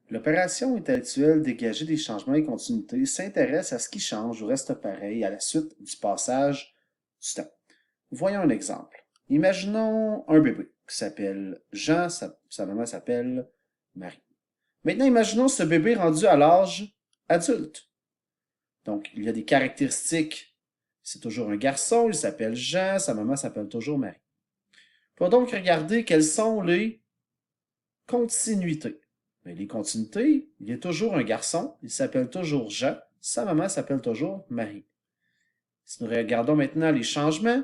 L'opération intellectuelle dégager des changements et continuités s'intéresse à ce qui change ou reste pareil à la suite du passage du temps. Voyons un exemple. Imaginons un bébé qui s'appelle Jean, sa maman s'appelle Marie. Maintenant, imaginons ce bébé rendu à l'âge adulte. Donc, il y a des caractéristiques. C'est toujours un garçon, il s'appelle Jean, sa maman s'appelle toujours Marie. On va donc regarder quelles sont les continuités. Mais les continuités, il est toujours un garçon, il s'appelle toujours Jean, sa maman s'appelle toujours Marie. Si nous regardons maintenant les changements,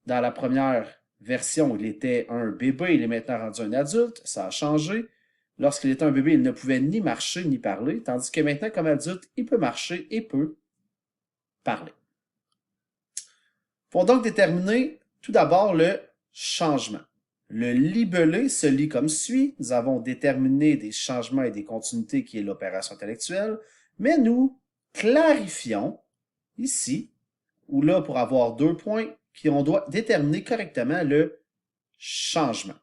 dans la première version, il était un bébé, il est maintenant rendu un adulte, ça a changé. Lorsqu'il était un bébé, il ne pouvait ni marcher ni parler, tandis que maintenant, comme adulte, il peut marcher et peut parler. Pour donc déterminer tout d'abord le changement. Le libellé se lit comme suit. Nous avons déterminé des changements et des continuités qui est l'opération intellectuelle, mais nous clarifions ici, ou là pour avoir 2 points, qu'on doit déterminer correctement le changement.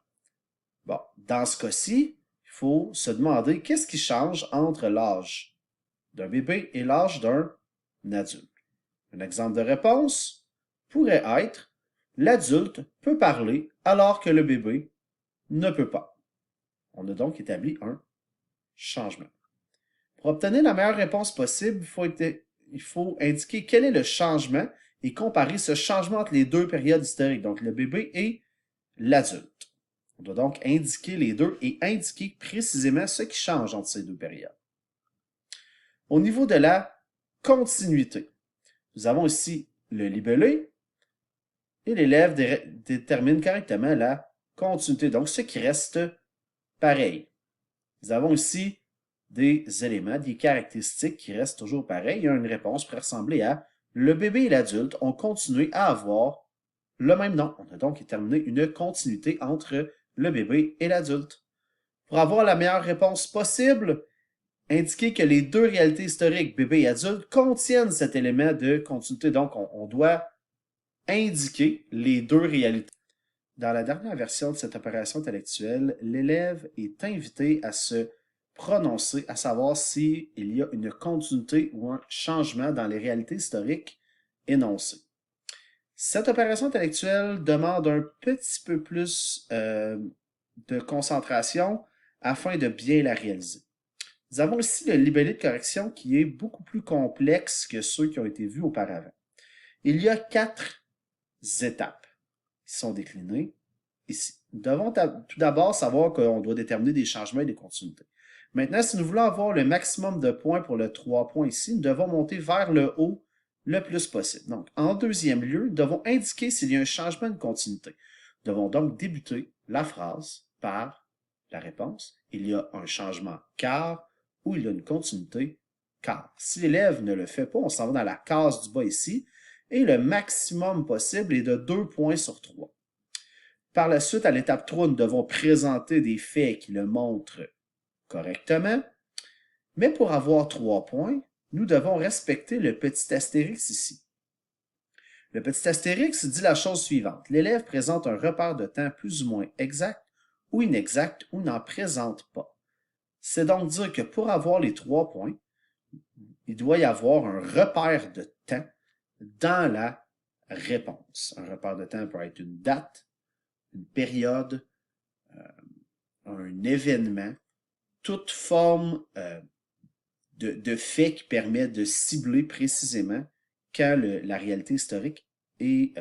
Bon, dans ce cas-ci, il faut se demander qu'est-ce qui change entre l'âge d'un bébé et l'âge d'un adulte. Un exemple de réponse pourrait être l'adulte peut parler alors que le bébé ne peut pas. On a donc établi un changement. Pour obtenir la meilleure réponse possible, il faut indiquer quel est le changement et comparer ce changement entre les deux périodes historiques, donc le bébé et l'adulte. On doit donc indiquer les deux et indiquer précisément ce qui change entre ces deux périodes. Au niveau de la continuité, nous avons ici le libellé et l'élève détermine correctement la continuité, donc ce qui reste pareil. Nous avons ici des éléments, des caractéristiques qui restent toujours pareilles. Il y a une réponse pourrait ressembler à le bébé et l'adulte ont continué à avoir le même nom. On a donc déterminé une continuité entre le bébé et l'adulte. Pour avoir la meilleure réponse possible, indiquer que les deux réalités historiques, bébé et adulte, contiennent cet élément de continuité. Donc, on doit indiquer les deux réalités. Dans la dernière version de cette opération intellectuelle, l'élève est invité à se prononcer, à savoir s'il y a une continuité ou un changement dans les réalités historiques énoncées. Cette opération intellectuelle demande un petit peu plus de concentration afin de bien la réaliser. Nous avons ici le libellé de correction qui est beaucoup plus complexe que ceux qui ont été vus auparavant. Il y a 4 étapes qui sont déclinées ici. Nous devons tout d'abord savoir qu'on doit déterminer des changements et des continuités. Maintenant, si nous voulons avoir le maximum de points pour le 3 points ici, nous devons monter vers le haut le plus possible. Donc, en deuxième lieu, nous devons indiquer s'il y a un changement de continuité. Nous devons donc débuter la phrase par la réponse. Il y a un changement car ou il y a une continuité car. Si l'élève ne le fait pas, on s'en va dans la case du bas ici et le maximum possible est de 2 points sur 3. Par la suite, à l'étape 3, nous devons présenter des faits qui le montrent correctement. Mais pour avoir 3 points, nous devons respecter le petit astérix ici. Le petit astérix dit la chose suivante. L'élève présente un repère de temps plus ou moins exact ou inexact ou n'en présente pas. C'est donc dire que pour avoir les 3 points, il doit y avoir un repère de temps dans la réponse. Un repère de temps peut être une date, une période, un événement, toute forme de fait qui permet de cibler précisément quand la réalité historique est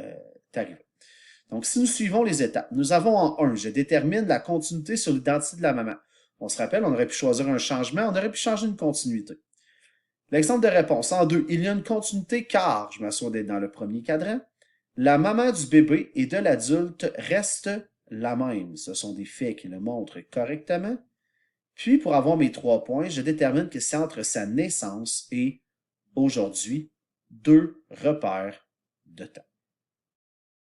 arrivée. Donc, si nous suivons les étapes, nous avons en 1, je détermine la continuité sur l'identité de la maman. On se rappelle, on aurait pu choisir un changement, on aurait pu changer une continuité. L'exemple de réponse, en 2, il y a une continuité car, je m'assure d'être dans le premier cadran, la maman du bébé et de l'adulte reste la même. Ce sont des faits qui le montrent correctement. Puis, pour avoir mes 3 points, je détermine que c'est entre sa naissance et aujourd'hui 2 repères de temps.